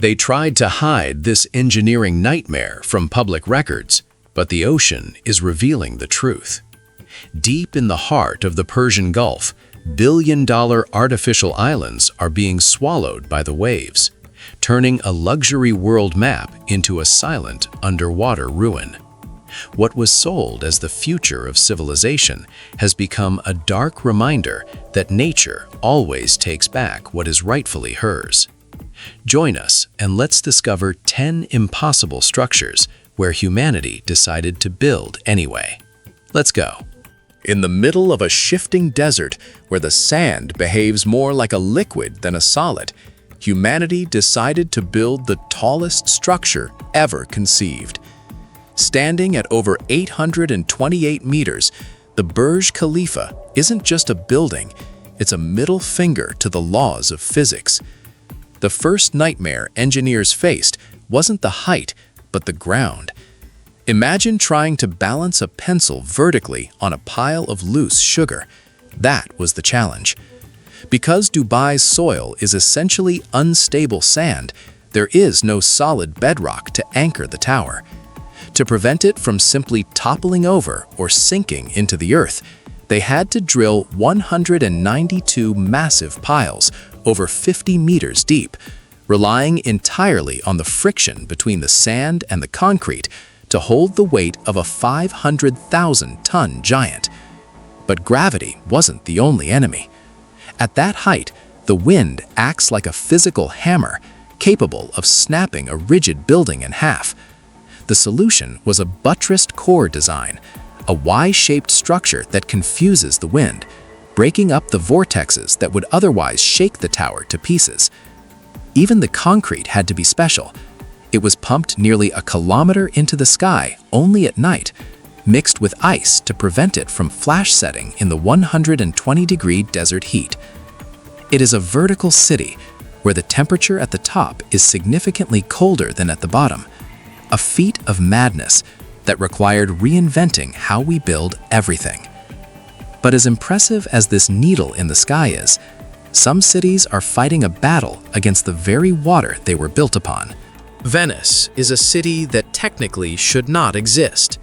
They tried to hide this engineering nightmare from public records, but the ocean is revealing the truth. Deep in the heart of the Persian Gulf, billion-dollar artificial islands are being swallowed by the waves, turning a luxury world map into a silent underwater ruin. What was sold as the future of civilization has become a dark reminder that nature always takes back what is rightfully hers. Join us and let's discover 10 impossible structures where humanity decided to build anyway. Let's go. In the middle of a shifting desert where the sand behaves more like a liquid than a solid, humanity decided to build the tallest structure ever conceived. Standing at over 828 meters, the Burj Khalifa isn't just a building, it's a middle finger to the laws of physics. The first nightmare engineers faced wasn't the height, but the ground. Imagine trying to balance a pencil vertically on a pile of loose sugar. That was the challenge. Because Dubai's soil is essentially unstable sand, there is no solid bedrock to anchor the tower. To prevent it from simply toppling over or sinking into the earth, they had to drill 192 massive piles over 50 meters deep, relying entirely on the friction between the sand and the concrete to hold the weight of a 500,000-ton giant. But gravity wasn't the only enemy. At that height, the wind acts like a physical hammer, capable of snapping a rigid building in half. The solution was a buttressed core design, a Y-shaped structure that confuses the wind, breaking up the vortexes that would otherwise shake the tower to pieces. Even the concrete had to be special. It was pumped nearly a kilometer into the sky only at night, mixed with ice to prevent it from flash setting in the 120-degree desert heat. It is a vertical city where the temperature at the top is significantly colder than at the bottom, a feat of madness that required reinventing how we build everything. But as impressive as this needle in the sky is, some cities are fighting a battle against the very water they were built upon. Venice is a city that technically should not exist.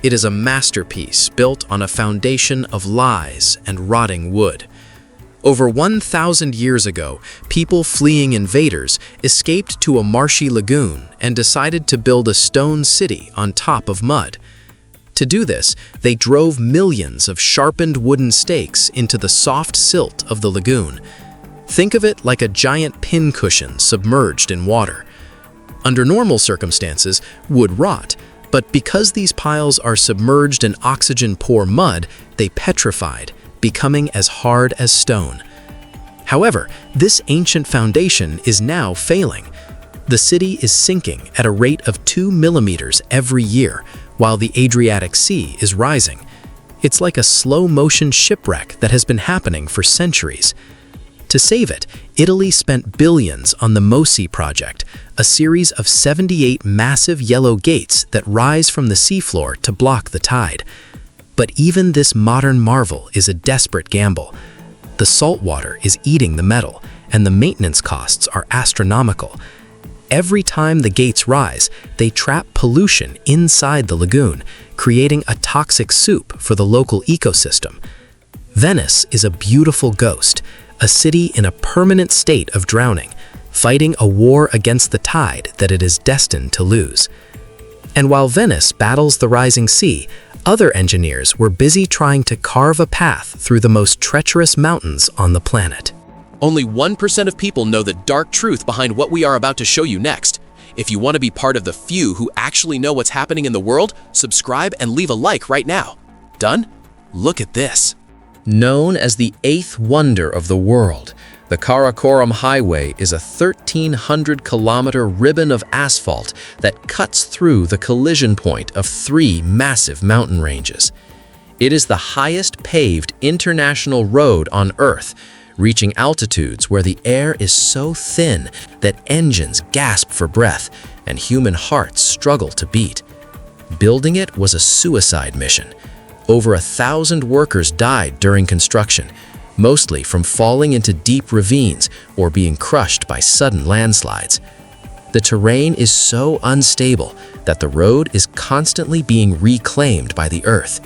It is a masterpiece built on a foundation of lies and rotting wood. Over 1,000 years ago, people fleeing invaders escaped to a marshy lagoon and decided to build a stone city on top of mud. To do this, they drove millions of sharpened wooden stakes into the soft silt of the lagoon. Think of it like a giant pincushion submerged in water. Under normal circumstances, wood rot, but because these piles are submerged in oxygen-poor mud, they petrified, becoming as hard as stone. However, this ancient foundation is now failing. The city is sinking at a rate of 2 millimeters every year, while the Adriatic Sea is rising. It's like a slow-motion shipwreck that has been happening for centuries. To save it, Italy spent billions on the MOSI project, a series of 78 massive yellow gates that rise from the seafloor to block the tide. But even this modern marvel is a desperate gamble. The salt water is eating the metal, and the maintenance costs are astronomical. Every time the gates rise, they trap pollution inside the lagoon, creating a toxic soup for the local ecosystem. Venice is a beautiful ghost, a city in a permanent state of drowning, fighting a war against the tide that it is destined to lose. And while Venice battles the rising sea, other engineers were busy trying to carve a path through the most treacherous mountains on the planet. Only 1% of people know the dark truth behind what we are about to show you next. If you want to be part of the few who actually know what's happening in the world, subscribe and leave a like right now. Done? Look at this. Known as the eighth wonder of the world, the Karakoram Highway is a 1,300-kilometer ribbon of asphalt that cuts through the collision point of 3 massive mountain ranges. It is the highest paved international road on Earth, reaching altitudes where the air is so thin that engines gasp for breath and human hearts struggle to beat. Building it was a suicide mission. Over 1,000 workers died during construction, mostly from falling into deep ravines or being crushed by sudden landslides. The terrain is so unstable that the road is constantly being reclaimed by the earth.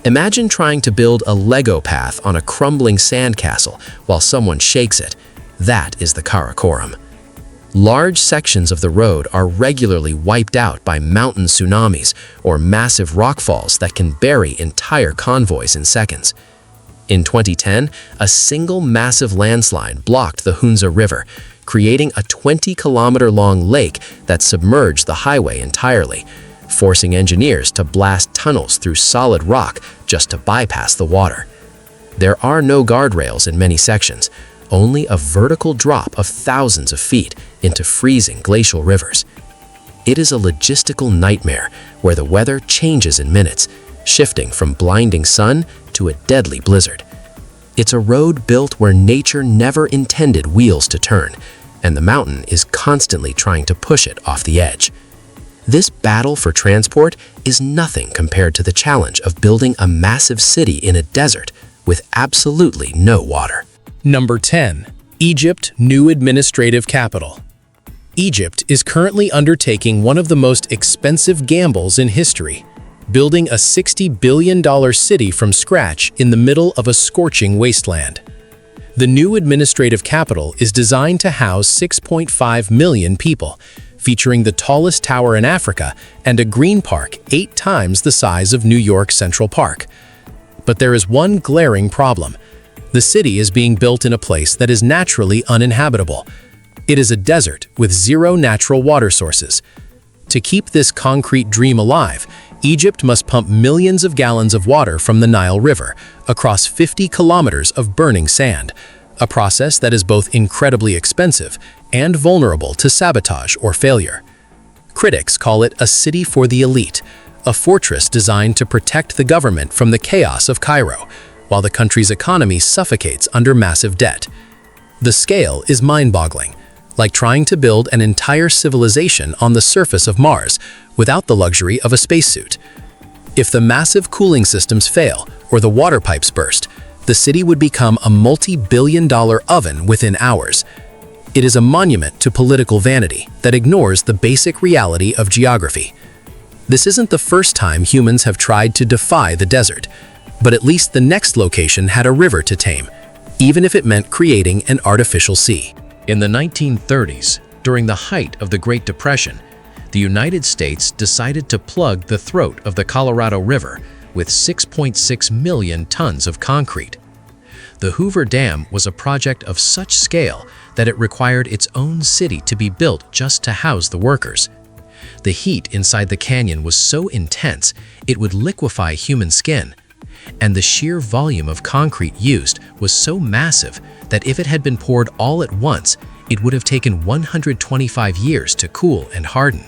Imagine trying to build a Lego path on a crumbling sandcastle while someone shakes it. That is the Karakoram. Large sections of the road are regularly wiped out by mountain tsunamis or massive rockfalls that can bury entire convoys in seconds. In 2010, a single massive landslide blocked the Hunza River, creating a 20-kilometer-long lake that submerged the highway entirely, forcing engineers to blast tunnels through solid rock just to bypass the water. There are no guardrails in many sections, only a vertical drop of thousands of feet into freezing glacial rivers. It is a logistical nightmare where the weather changes in minutes, shifting from blinding sun to a deadly blizzard. It's a road built where nature never intended wheels to turn, and the mountain is constantly trying to push it off the edge. This battle for transport is nothing compared to the challenge of building a massive city in a desert with absolutely no water. Number 10. Egypt New Administrative Capital. Egypt is currently undertaking one of the most expensive gambles in history, building a $60 billion city from scratch in the middle of a scorching wasteland. The new administrative capital is designed to house 6.5 million people, featuring the tallest tower in Africa and a green park 8 times the size of New York Central Park. But there is one glaring problem. The city is being built in a place that is naturally uninhabitable. It is a desert with 0 natural water sources. To keep this concrete dream alive, Egypt must pump millions of gallons of water from the Nile River across 50 kilometers of burning sand, a process that is both incredibly expensive and vulnerable to sabotage or failure. Critics call it a city for the elite, a fortress designed to protect the government from the chaos of Cairo, while the country's economy suffocates under massive debt. The scale is mind-boggling, like trying to build an entire civilization on the surface of Mars without the luxury of a spacesuit. If the massive cooling systems fail or the water pipes burst, the city would become a multi-billion-dollar oven within hours. It is a monument to political vanity that ignores the basic reality of geography. This isn't the first time humans have tried to defy the desert, but at least the next location had a river to tame, even if it meant creating an artificial sea. In the 1930s, during the height of the Great Depression, the United States decided to plug the throat of the Colorado River with 6.6 million tons of concrete. The Hoover Dam was a project of such scale that it required its own city to be built just to house the workers. The heat inside the canyon was so intense it would liquefy human skin, and the sheer volume of concrete used was so massive that if it had been poured all at once, it would have taken 125 years to cool and harden.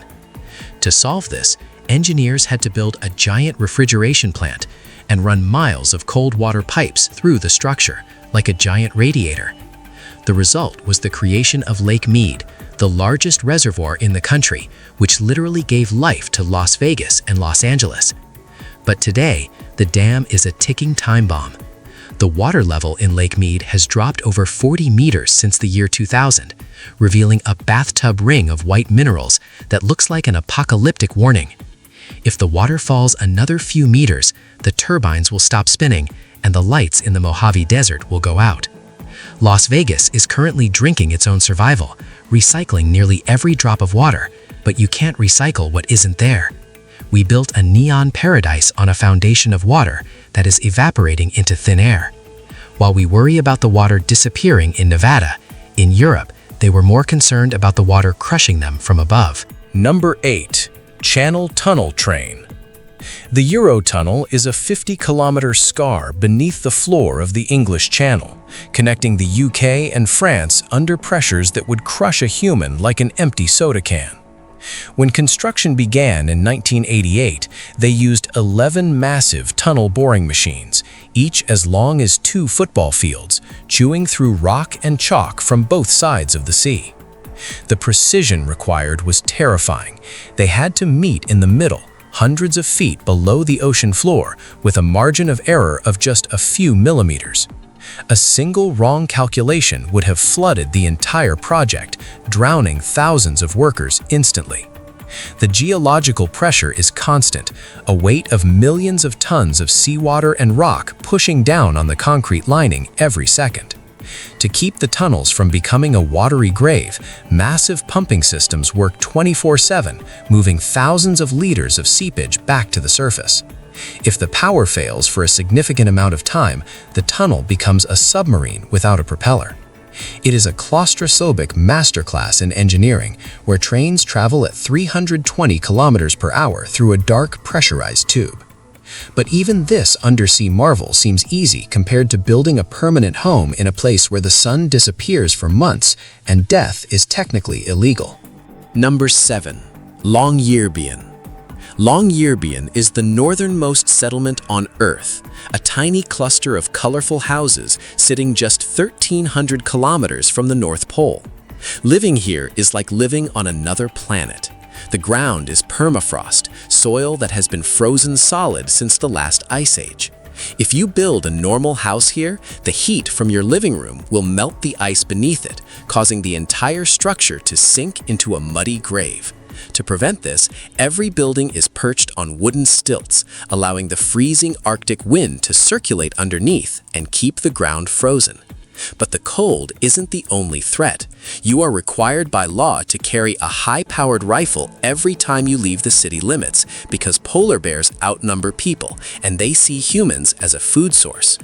To solve this, engineers had to build a giant refrigeration plant and run miles of cold water pipes through the structure, like a giant radiator. The result was the creation of Lake Mead, the largest reservoir in the country, which literally gave life to Las Vegas and Los Angeles. But today, the dam is a ticking time bomb. The water level in Lake Mead has dropped over 40 meters since the year 2000, revealing a bathtub ring of white minerals that looks like an apocalyptic warning. If the water falls another few meters, the turbines will stop spinning and the lights in the Mojave Desert will go out. Las Vegas is currently drinking its own survival, recycling nearly every drop of water, but you can't recycle what isn't there. We built a neon paradise on a foundation of water that is evaporating into thin air. While we worry about the water disappearing in Nevada, in Europe, they were more concerned about the water crushing them from above. Number 8. Channel Tunnel Train. The Eurotunnel is a 50-kilometer scar beneath the floor of the English Channel, connecting the UK and France under pressures that would crush a human like an empty soda can. When construction began in 1988, they used 11 massive tunnel boring machines, each as long as 2 football fields, chewing through rock and chalk from both sides of the sea. The precision required was terrifying. They had to meet in the middle, hundreds of feet below the ocean floor, with a margin of error of just a few millimeters. A single wrong calculation would have flooded the entire project, drowning thousands of workers instantly. The geological pressure is constant, a weight of millions of tons of seawater and rock pushing down on the concrete lining every second. To keep the tunnels from becoming a watery grave, massive pumping systems work 24/7, moving thousands of liters of seepage back to the surface. If the power fails for a significant amount of time, the tunnel becomes a submarine without a propeller. It is a claustrophobic masterclass in engineering, where trains travel at 320 kilometers per hour through a dark pressurized tube. But even this undersea marvel seems easy compared to building a permanent home in a place where the sun disappears for months and death is technically illegal. Number 7. Longyearbyen. Longyearbyen is the northernmost settlement on Earth, a tiny cluster of colorful houses sitting just 1,300 kilometers from the North Pole. Living here is like living on another planet. The ground is permafrost, soil that has been frozen solid since the last ice age. If you build a normal house here, the heat from your living room will melt the ice beneath it, causing the entire structure to sink into a muddy grave. To prevent this, every building is perched on wooden stilts, allowing the freezing Arctic wind to circulate underneath and keep the ground frozen. But the cold isn't the only threat. You are required by law to carry a high-powered rifle every time you leave the city limits because polar bears outnumber people and they see humans as a food source.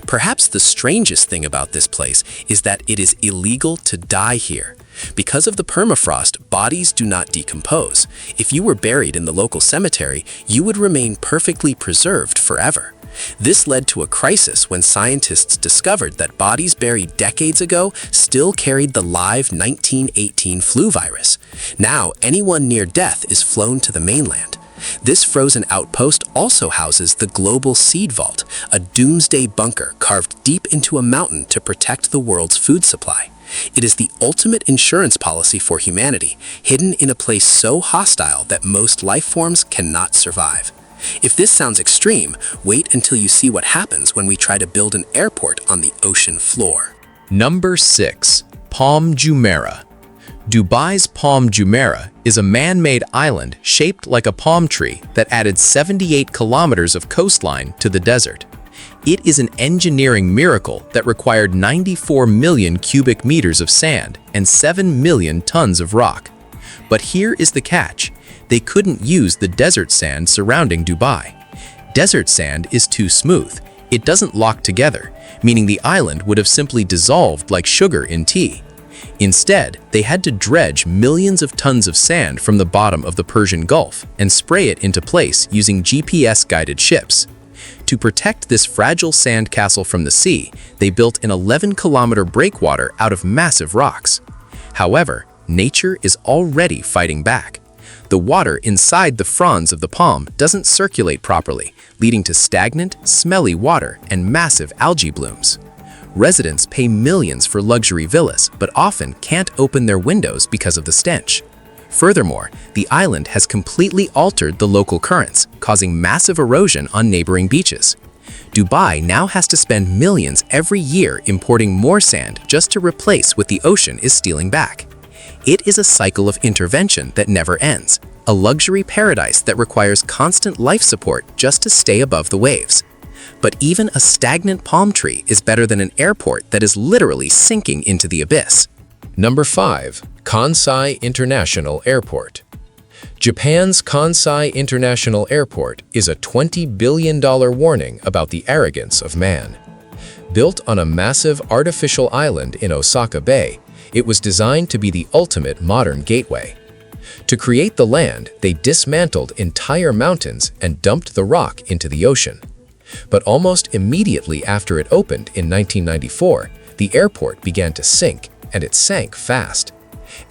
Perhaps the strangest thing about this place is that it is illegal to die here. Because of the permafrost, bodies do not decompose. If you were buried in the local cemetery, you would remain perfectly preserved forever. This led to a crisis when scientists discovered that bodies buried decades ago still carried the live 1918 flu virus. Now, anyone near death is flown to the mainland. This frozen outpost also houses the Global Seed Vault, a doomsday bunker carved deep into a mountain to protect the world's food supply. It is the ultimate insurance policy for humanity, hidden in a place so hostile that most life forms cannot survive. If this sounds extreme, wait until you see what happens when we try to build an airport on the ocean floor. Number 6. Palm Jumeirah. Dubai's Palm Jumeirah is a man-made island shaped like a palm tree that added 78 kilometers of coastline to the desert. It is an engineering miracle that required 94 million cubic meters of sand and 7 million tons of rock. But here is the catch. They couldn't use the desert sand surrounding Dubai. Desert sand is too smooth. It doesn't lock together, meaning the island would have simply dissolved like sugar in tea. Instead, they had to dredge millions of tons of sand from the bottom of the Persian Gulf and spray it into place using GPS-guided ships. To protect this fragile sand castle from the sea, they built an 11-kilometer breakwater out of massive rocks. However, nature is already fighting back. The water inside the fronds of the palm doesn't circulate properly, leading to stagnant, smelly water and massive algae blooms. Residents pay millions for luxury villas, but often can't open their windows because of the stench. Furthermore, the island has completely altered the local currents, causing massive erosion on neighboring beaches. Dubai now has to spend millions every year importing more sand just to replace what the ocean is stealing back. It is a cycle of intervention that never ends, a luxury paradise that requires constant life support just to stay above the waves. But even a stagnant palm tree is better than an airport that is literally sinking into the abyss. Number 5. Kansai International Airport. Japan's Kansai International Airport is a $20 billion warning about the arrogance of man. Built on a massive artificial island in Osaka Bay, it was designed to be the ultimate modern gateway. To create the land, they dismantled entire mountains and dumped the rock into the ocean. But almost immediately after it opened in 1994, the airport began to sink, and it sank fast.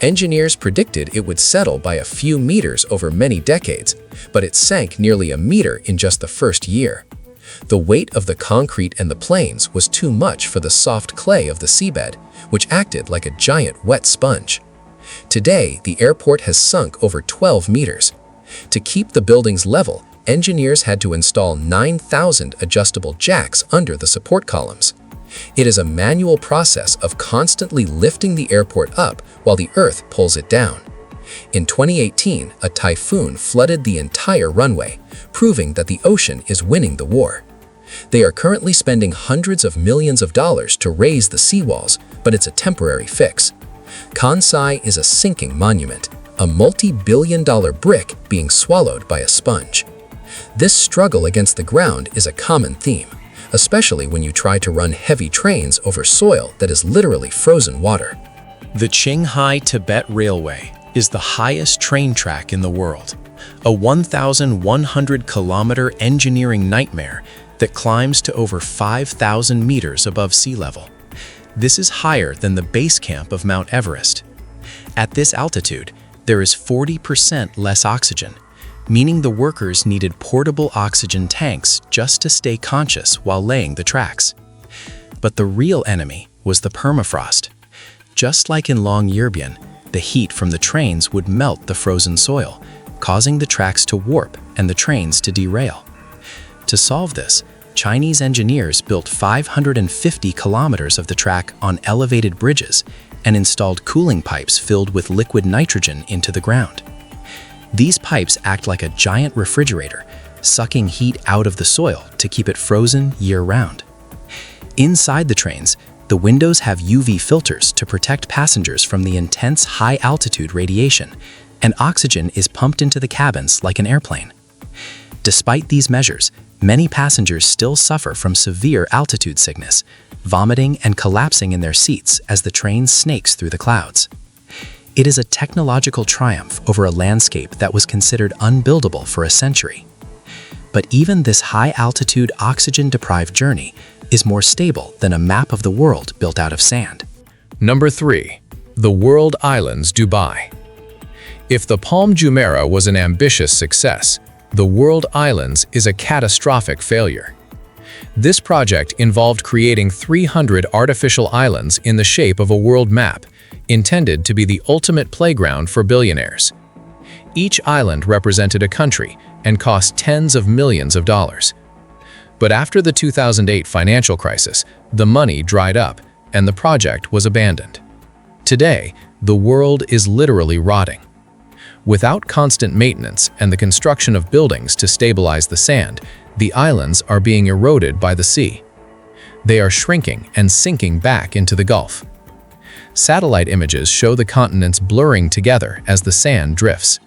Engineers predicted it would settle by a few meters over many decades, but it sank nearly a meter in just the first year. The weight of the concrete and the planes was too much for the soft clay of the seabed, which acted like a giant wet sponge. Today, the airport has sunk over 12 meters. To keep the buildings level, engineers had to install 9,000 adjustable jacks under the support columns. It is a manual process of constantly lifting the airport up while the Earth pulls it down. In 2018, a typhoon flooded the entire runway, proving that the ocean is winning the war. They are currently spending hundreds of millions of dollars to raise the seawalls, but it's a temporary fix. Kansai is a sinking monument, a multi-billion-dollar brick being swallowed by a sponge. This struggle against the ground is a common theme, especially when you try to run heavy trains over soil that is literally frozen water. The Qinghai-Tibet Railway is the highest train track in the world, a 1,100-kilometer engineering nightmare that climbs to over 5,000 meters above sea level. This is higher than the base camp of Mount Everest. At this altitude, there is 40% less oxygen, meaning the workers needed portable oxygen tanks just to stay conscious while laying the tracks. But the real enemy was the permafrost. Just like in Longyearbyen, the heat from the trains would melt the frozen soil, causing the tracks to warp and the trains to derail. To solve this, Chinese engineers built 550 kilometers of the track on elevated bridges and installed cooling pipes filled with liquid nitrogen into the ground. These pipes act like a giant refrigerator, sucking heat out of the soil to keep it frozen year-round. Inside the trains, the windows have UV filters to protect passengers from the intense high-altitude radiation, and oxygen is pumped into the cabins like an airplane. Despite these measures, many passengers still suffer from severe altitude sickness, vomiting and collapsing in their seats as the train snakes through the clouds. It is a technological triumph over a landscape that was considered unbuildable for a century. But even this high-altitude, oxygen-deprived journey is more stable than a map of the world built out of sand. Number 3. The World Islands, Dubai. If the Palm Jumeirah was an ambitious success, the World Islands is a catastrophic failure. This project involved creating 300 artificial islands in the shape of a world map, intended to be the ultimate playground for billionaires. Each island represented a country and cost tens of millions of dollars. But after the 2008 financial crisis, the money dried up and the project was abandoned. Today, the world is literally rotting. Without constant maintenance and the construction of buildings to stabilize the sand, the islands are being eroded by the sea. They are shrinking and sinking back into the Gulf. Satellite images show the continents blurring together as the sand drifts.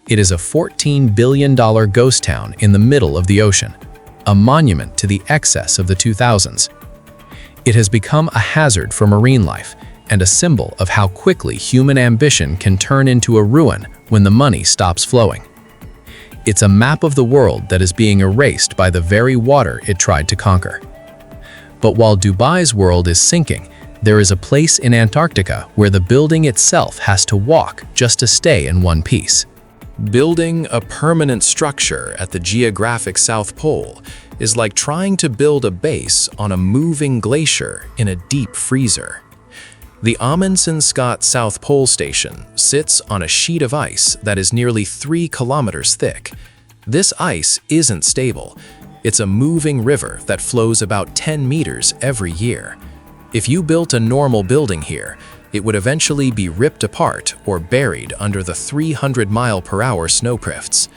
It is a $14 billion ghost town in the middle of the ocean, a monument to the excess of the 2000s. It has become a hazard for marine life and a symbol of how quickly human ambition can turn into a ruin when the money stops flowing. It's a map of the world that is being erased by the very water it tried to conquer. But while Dubai's world is sinking, there is a place in Antarctica where the building itself has to walk just to stay in one piece. Building a permanent structure at the geographic South Pole is like trying to build a base on a moving glacier in a deep freezer. The Amundsen-Scott South Pole Station sits on a sheet of ice that is nearly 3 kilometers thick. This ice isn't stable. It's a moving river that flows about 10 meters every year. If you built a normal building here, it would eventually be ripped apart or buried under the 300-mile-per-hour snowdrifts.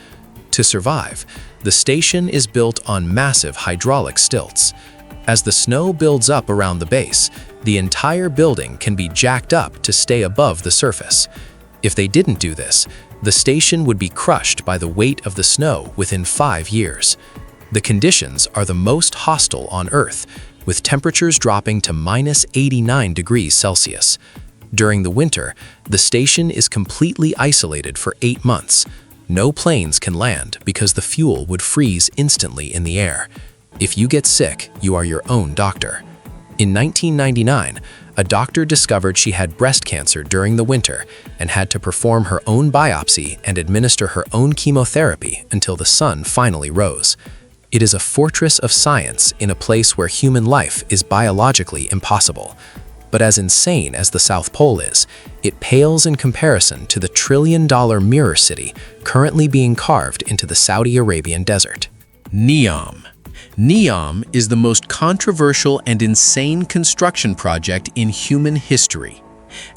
To survive, the station is built on massive hydraulic stilts. As the snow builds up around the base, the entire building can be jacked up to stay above the surface. If they didn't do this, the station would be crushed by the weight of the snow within 5 years. The conditions are the most hostile on Earth, with temperatures dropping to -89 degrees Celsius. During the winter, the station is completely isolated for 8 months. No planes can land because the fuel would freeze instantly in the air. If you get sick, you are your own doctor. In 1999, a doctor discovered she had breast cancer during the winter and had to perform her own biopsy and administer her own chemotherapy until the sun finally rose. It is a fortress of science in a place where human life is biologically impossible. But as insane as the South Pole is, it pales in comparison to the trillion-dollar mirror city currently being carved into the Saudi Arabian desert. Neom. Neom is the most controversial and insane construction project in human history.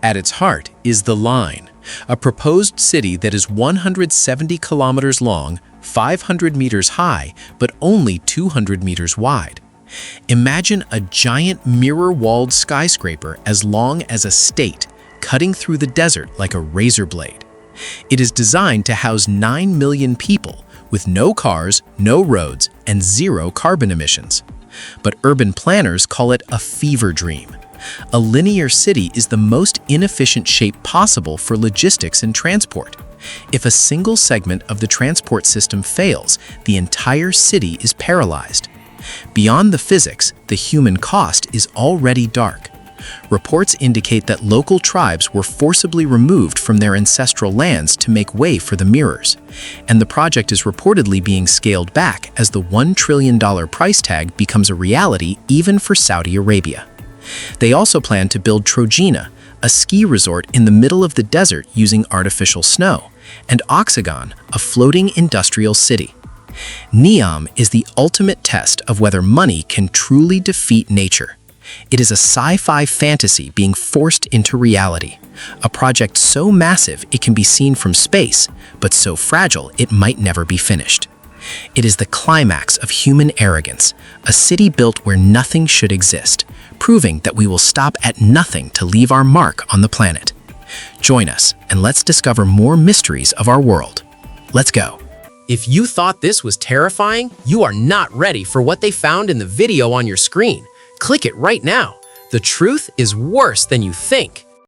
At its heart is the Line, a proposed city that is 170 kilometers long, 500 meters high, but only 200 meters wide. Imagine a giant mirror-walled skyscraper as long as a state, cutting through the desert like a razor blade. It is designed to house 9 million people, with no cars, no roads, and 0 carbon emissions. But urban planners call it a fever dream. A linear city is the most inefficient shape possible for logistics and transport. If a single segment of the transport system fails, the entire city is paralyzed. Beyond the physics, the human cost is already dark. Reports indicate that local tribes were forcibly removed from their ancestral lands to make way for the mirrors, and the project is reportedly being scaled back as the $1 trillion price tag becomes a reality even for Saudi Arabia. They also plan to build Trojena, a ski resort in the middle of the desert using artificial snow, and Oxagon, a floating industrial city. Neom is the ultimate test of whether money can truly defeat nature. It is a sci-fi fantasy being forced into reality, a project so massive it can be seen from space, but so fragile it might never be finished. It is the climax of human arrogance, a city built where nothing should exist, proving that we will stop at nothing to leave our mark on the planet. Join us and let's discover more mysteries of our world. Let's go. If you thought this was terrifying, you are not ready for what they found in the video on your screen. Click it right now. The truth is worse than you think.